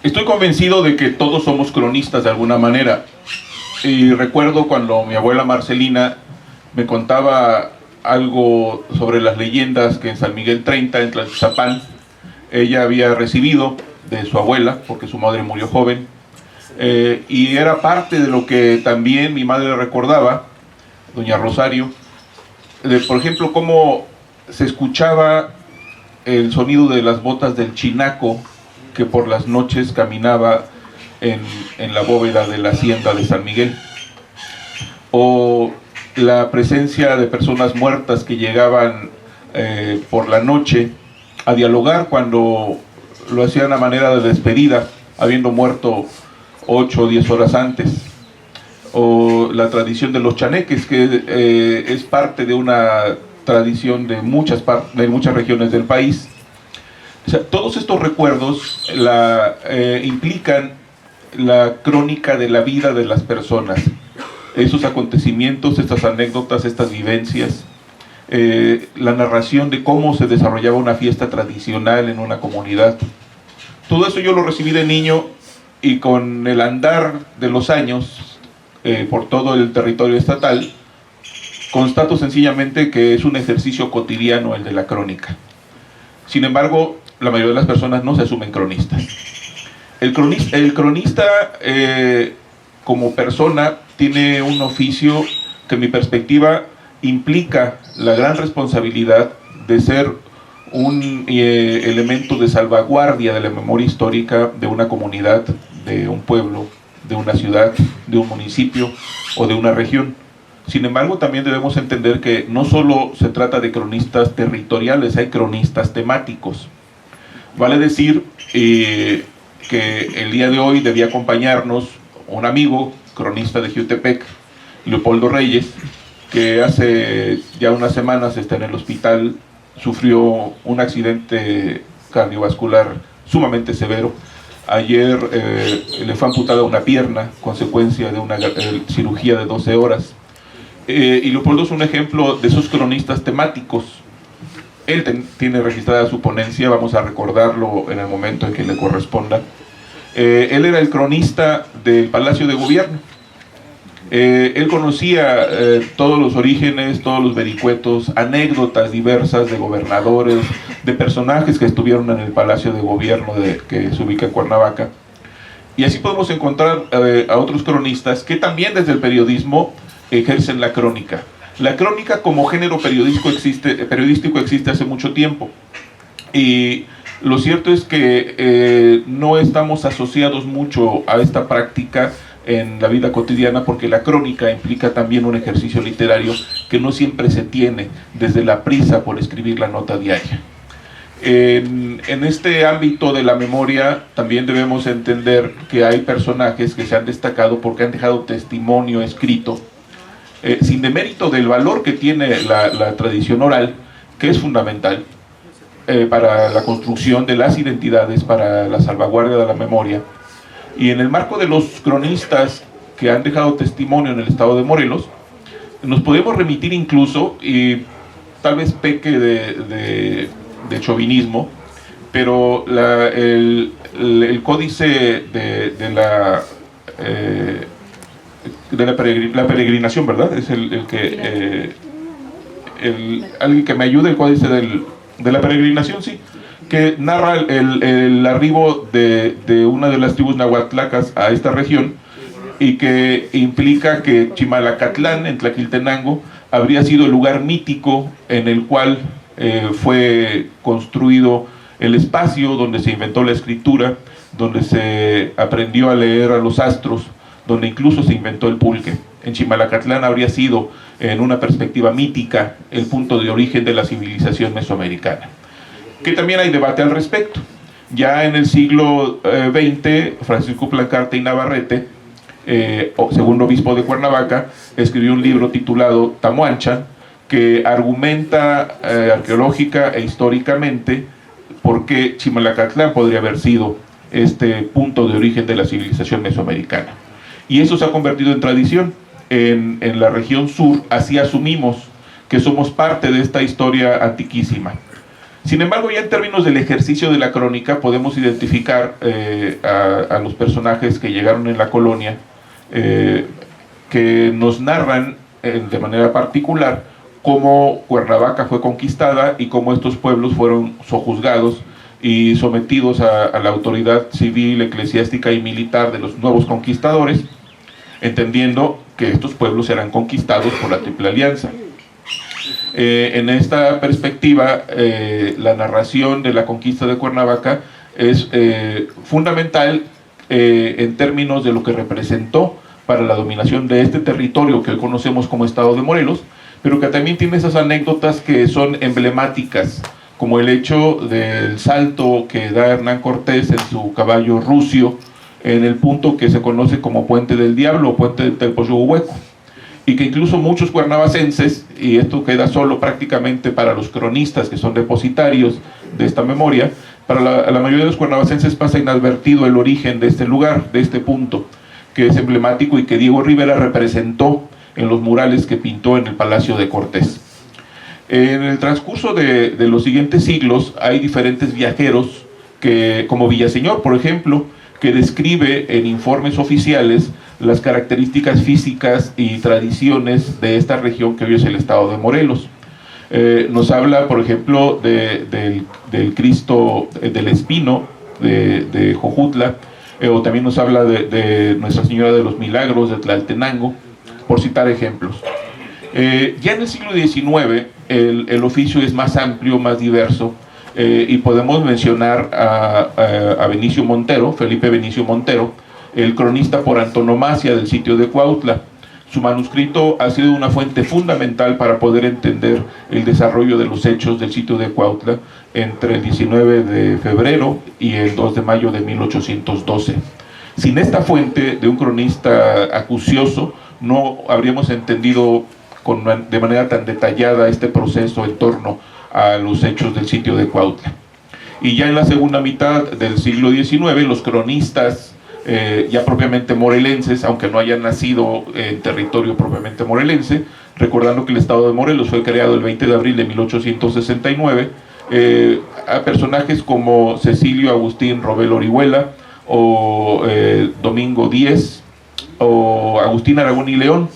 Estoy convencido de que todos somos cronistas de alguna manera. Y recuerdo cuando mi abuela Marcelina me contaba algo sobre las leyendas que en San Miguel 30, en Tlaltizapán, ella había recibido de su abuela, porque su madre murió joven. Y era parte de lo que también mi madre recordaba, doña Rosario, por ejemplo, cómo se escuchaba el sonido de las botas del chinaco que por las noches caminaba en la bóveda de la hacienda de San Miguel, o la presencia de personas muertas que llegaban por la noche a dialogar cuando lo hacían a manera de despedida, habiendo muerto 8 o 10 horas antes, o la tradición de los chaneques, que es parte de una tradición de muchas regiones del país. O sea, todos estos recuerdos implican la crónica de la vida de las personas, esos acontecimientos, estas anécdotas, estas vivencias, la narración de cómo se desarrollaba una fiesta tradicional en una comunidad. Todo eso yo lo recibí de niño, y con el andar de los años por todo el territorio estatal, constato sencillamente que es un ejercicio cotidiano el de la crónica. Sin embargo, la mayoría de las personas no se asumen cronistas. El cronista como persona tiene un oficio que en mi perspectiva implica la gran responsabilidad de ser un elemento de salvaguardia de la memoria histórica de una comunidad, de un pueblo, de una ciudad, de un municipio o de una región. Sin embargo, también debemos entender que no solo se trata de cronistas territoriales, hay cronistas temáticos. Vale decir que el día de hoy debía acompañarnos un amigo, cronista de Jiutepec, Leopoldo Reyes, que hace ya unas semanas está en el hospital, sufrió un accidente cardiovascular sumamente severo. Ayer le fue amputada una pierna, consecuencia de una cirugía de 12 horas. Y Leopoldo es un ejemplo de esos cronistas temáticos. Él tiene registrada su ponencia, vamos a recordarlo en el momento en que le corresponda. Él era el cronista del Palacio de Gobierno. Él conocía todos los orígenes, todos los vericuetos, anécdotas diversas de gobernadores, de personajes que estuvieron en el Palacio de Gobierno que se ubica en Cuernavaca. Y así podemos encontrar a otros cronistas que también desde el periodismo ejercen la crónica. La crónica como género periodístico existe hace mucho tiempo. Y lo cierto es que no estamos asociados mucho a esta práctica en la vida cotidiana, porque la crónica implica también un ejercicio literario que no siempre se tiene desde la prisa por escribir la nota diaria. En este ámbito de la memoria también debemos entender que hay personajes que se han destacado porque han dejado testimonio escrito, sin demérito del valor que tiene la tradición oral, que es fundamental para la construcción de las identidades, para la salvaguardia de la memoria. Y en el marco de los cronistas que han dejado testimonio en el estado de Morelos, nos podemos remitir incluso, y tal vez peque de chauvinismo, pero el códice de la peregrinación, ¿verdad? Es alguien que me ayude, el códice de la peregrinación, sí, que narra el arribo de una de las tribus nahuatlacas a esta región, y que implica que Chimalacatlán, en Tlaquiltenango, habría sido el lugar mítico en el cual fue construido el espacio donde se inventó la escritura, donde se aprendió a leer a los astros, donde incluso se inventó el pulque. En Chimalacatlán habría sido, en una perspectiva mítica, el punto de origen de la civilización mesoamericana, que también hay debate al respecto. Ya en el siglo XX, Francisco Plancarte y Navarrete, segundo obispo de Cuernavaca, escribió un libro titulado Tamuancha, que argumenta arqueológica e históricamente por qué Chimalacatlán podría haber sido este punto de origen de la civilización mesoamericana. Y eso se ha convertido en tradición. En la región sur, así asumimos que somos parte de esta historia antiquísima. Sin embargo, ya en términos del ejercicio de la crónica, podemos identificar a los personajes que llegaron en la colonia, que nos narran de manera particular cómo Cuernavaca fue conquistada y cómo estos pueblos fueron sojuzgados y sometidos a la autoridad civil, eclesiástica y militar de los nuevos conquistadores, entendiendo que estos pueblos eran conquistados por la Triple Alianza. En esta perspectiva, la narración de la conquista de Cuernavaca es fundamental en términos de lo que representó para la dominación de este territorio que hoy conocemos como Estado de Morelos, pero que también tiene esas anécdotas que son emblemáticas, como el hecho del salto que da Hernán Cortés en su caballo rucio en el punto que se conoce como Puente del Diablo o Puente del Telpoyohueco, y que incluso muchos cuernavacenses, y esto queda solo prácticamente para los cronistas que son depositarios de esta memoria, para la mayoría de los cuernavacenses pasa inadvertido el origen de este lugar, de este punto, que es emblemático y que Diego Rivera representó en los murales que pintó en el Palacio de Cortés. En el transcurso de los siguientes siglos hay diferentes viajeros, como Villaseñor, por ejemplo, que describe en informes oficiales las características físicas y tradiciones de esta región que hoy es el estado de Morelos. Nos habla, por ejemplo, del Cristo del Espino de Jojutla, o también nos habla de Nuestra Señora de los Milagros de Tlaltenango, por citar ejemplos. Ya en el siglo XIX el oficio es más amplio, más diverso, y podemos mencionar a Benicio Montero, Felipe Benicio Montero, el cronista por antonomasia del sitio de Cuautla. Su manuscrito ha sido una fuente fundamental para poder entender el desarrollo de los hechos del sitio de Cuautla entre el 19 de febrero y el 2 de mayo de 1812. Sin esta fuente de un cronista acucioso, no habríamos entendido de manera tan detallada este proceso en torno a los hechos del sitio de Cuautla. Y ya en la segunda mitad del siglo XIX, los cronistas ya propiamente morelenses, aunque no hayan nacido en territorio propiamente morelense, recordando que el estado de Morelos fue creado el 20 de abril de 1869, a personajes como Cecilio Agustín Robel Orihuela, o Domingo Díez, o Agustín Aragón y León,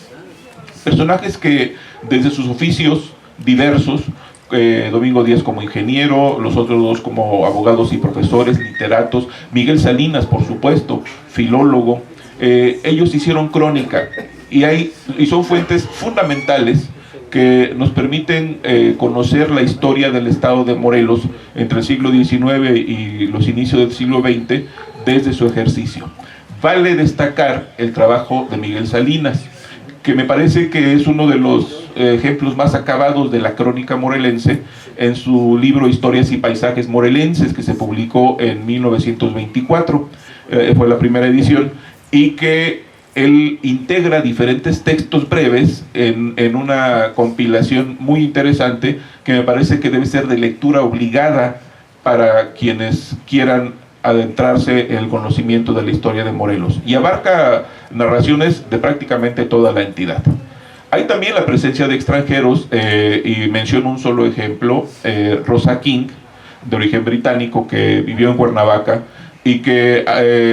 personajes que desde sus oficios diversos, Domingo Díaz como ingeniero, los otros dos como abogados y profesores, literatos, Miguel Salinas, por supuesto, filólogo, ellos hicieron crónica y son fuentes fundamentales que nos permiten conocer la historia del estado de Morelos entre el siglo XIX y los inicios del siglo XX desde su ejercicio. Vale destacar el trabajo de Miguel Salinas, que me parece que es uno de los ejemplos más acabados de la crónica morelense en su libro Historias y Paisajes Morelenses, que se publicó en 1924, fue la primera edición, y que él integra diferentes textos breves en una compilación muy interesante que me parece que debe ser de lectura obligada para quienes quieran adentrarse en el conocimiento de la historia de Morelos, y abarca narraciones de prácticamente toda la entidad. Hay también la presencia de extranjeros, y menciono un solo ejemplo, Rosa King, de origen británico, que vivió en Cuernavaca, y que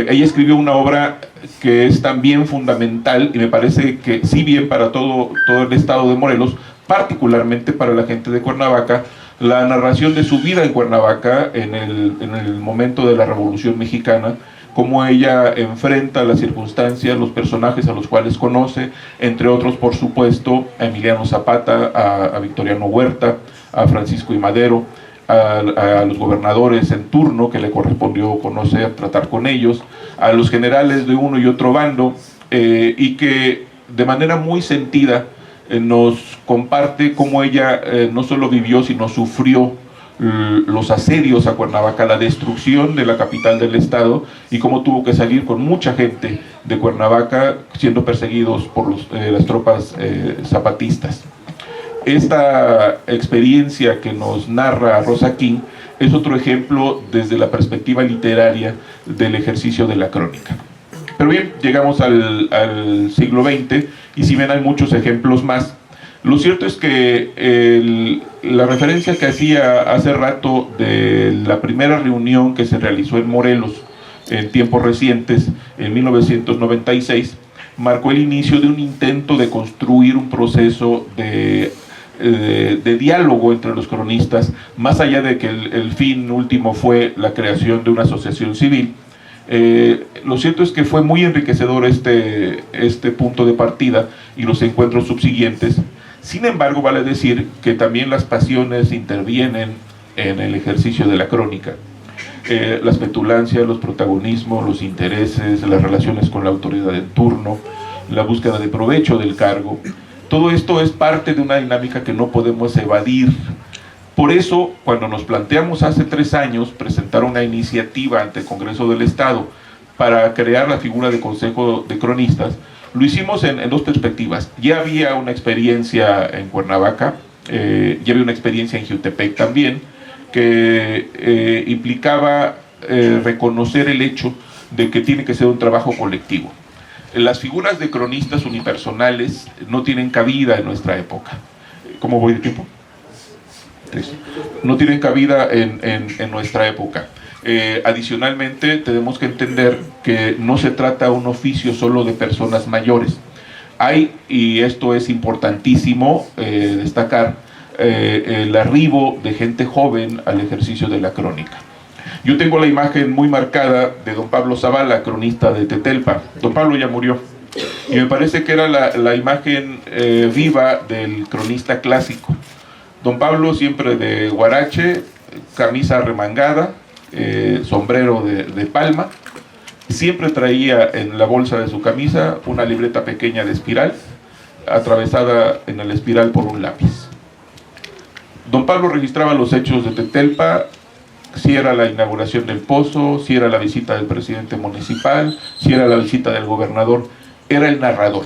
ella escribió una obra que es también fundamental, y me parece que si bien para todo el estado de Morelos, particularmente para la gente de Cuernavaca, la narración de su vida en Cuernavaca en el momento de la Revolución Mexicana, cómo ella enfrenta las circunstancias, los personajes a los cuales conoce, entre otros, por supuesto, a Emiliano Zapata, a Victoriano Huerta, a Francisco I. Madero, a los gobernadores en turno que le correspondió conocer, tratar con ellos, a los generales de uno y otro bando, y que de manera muy sentida nos comparte cómo ella no solo vivió, sino sufrió los asedios a Cuernavaca, la destrucción de la capital del estado, y cómo tuvo que salir con mucha gente de Cuernavaca siendo perseguidos por las tropas zapatistas. Esta experiencia que nos narra Rosa King es otro ejemplo desde la perspectiva literaria del ejercicio de la crónica. Pero bien, llegamos al siglo XX, y si bien hay muchos ejemplos más, Lo cierto es que la referencia que hacía hace rato de la primera reunión que se realizó en Morelos en tiempos recientes, en 1996, marcó el inicio de un intento de construir un proceso de diálogo entre los cronistas, más allá de que el fin último fue la creación de una asociación civil. Lo cierto es que fue muy enriquecedor este punto de partida y los encuentros subsiguientes. Sin embargo, vale decir que también las pasiones intervienen en el ejercicio de la crónica. Las petulancias, los protagonismos, los intereses, las relaciones con la autoridad en turno, la búsqueda de provecho del cargo. Todo esto es parte de una dinámica que no podemos evadir. Por eso, cuando nos planteamos hace 3 años presentar una iniciativa ante el Congreso del Estado para crear la figura de Consejo de Cronistas, lo hicimos en 2 perspectivas. Ya había una experiencia en Cuernavaca, ya había una experiencia en Jiutepec también, que implicaba reconocer el hecho de que tiene que ser un trabajo colectivo. Las figuras de cronistas unipersonales no tienen cabida en nuestra época. ¿Cómo voy de tiempo? 3. No tienen cabida en nuestra época. Adicionalmente, tenemos que entender que no se trata de un oficio solo de personas mayores. Hay, y esto es importantísimo destacar, el arribo de gente joven al ejercicio de la crónica. Yo tengo la imagen muy marcada de don Pablo Zavala, cronista de Tetelpa. Don Pablo ya murió, y me parece que era la imagen viva del cronista clásico. Don Pablo siempre de guarache, camisa remangada, sombrero de palma. Siempre traía en la bolsa de su camisa una libreta pequeña de espiral, atravesada en el espiral por un lápiz. Don Pablo registraba los hechos de Tetelpa, si era la inauguración del pozo, si era la visita del presidente municipal, si era la visita del gobernador, era el narrador.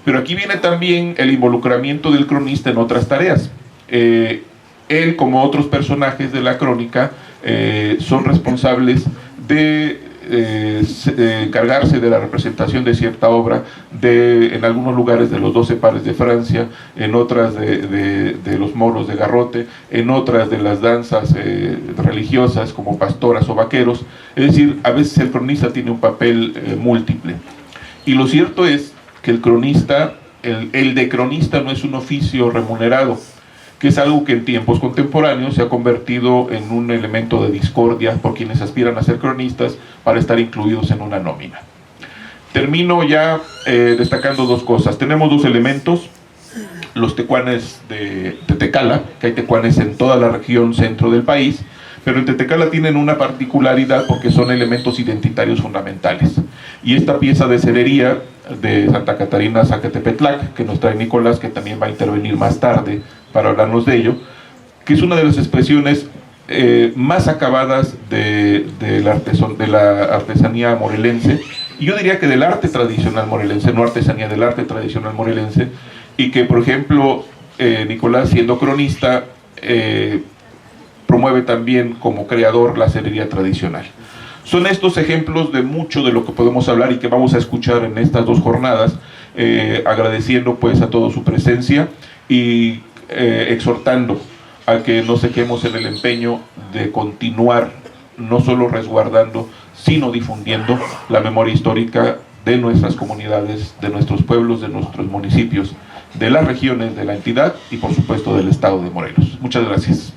Pero aquí viene también el involucramiento del cronista en otras tareas. Él, como otros personajes de la crónica, son responsables de encargarse de la representación de cierta obra, en algunos lugares de los 12 pares de Francia, en otras de los moros de garrote, en otras de las danzas religiosas como pastoras o vaqueros. Es decir, a veces el cronista tiene un papel múltiple. Y lo cierto es que el cronista, el de cronista no es un oficio remunerado, que es algo que en tiempos contemporáneos se ha convertido en un elemento de discordia por quienes aspiran a ser cronistas para estar incluidos en una nómina. Termino ya destacando 2 cosas. Tenemos 2 elementos: los tecuanes de Tecala, que hay tecuanes en toda la región centro del país, pero en Tecala tienen una particularidad porque son elementos identitarios fundamentales. Y esta pieza de cerería de Santa Catarina Zacatepetlac, que nos trae Nicolás, que también va a intervenir más tarde para hablarnos de ello, que es una de las expresiones más acabadas de la artesanía morelense, y yo diría que del arte tradicional morelense, no artesanía, del arte tradicional morelense, y que, por ejemplo, Nicolás, siendo cronista, promueve también como creador la cerería tradicional. Son estos ejemplos de mucho de lo que podemos hablar y que vamos a escuchar en estas 2 jornadas, agradeciendo pues a todos su presencia y exhortando a que no cejemos en el empeño de continuar no solo resguardando, sino difundiendo la memoria histórica de nuestras comunidades, de nuestros pueblos, de nuestros municipios, de las regiones de la entidad y por supuesto del estado de Morelos. Muchas gracias.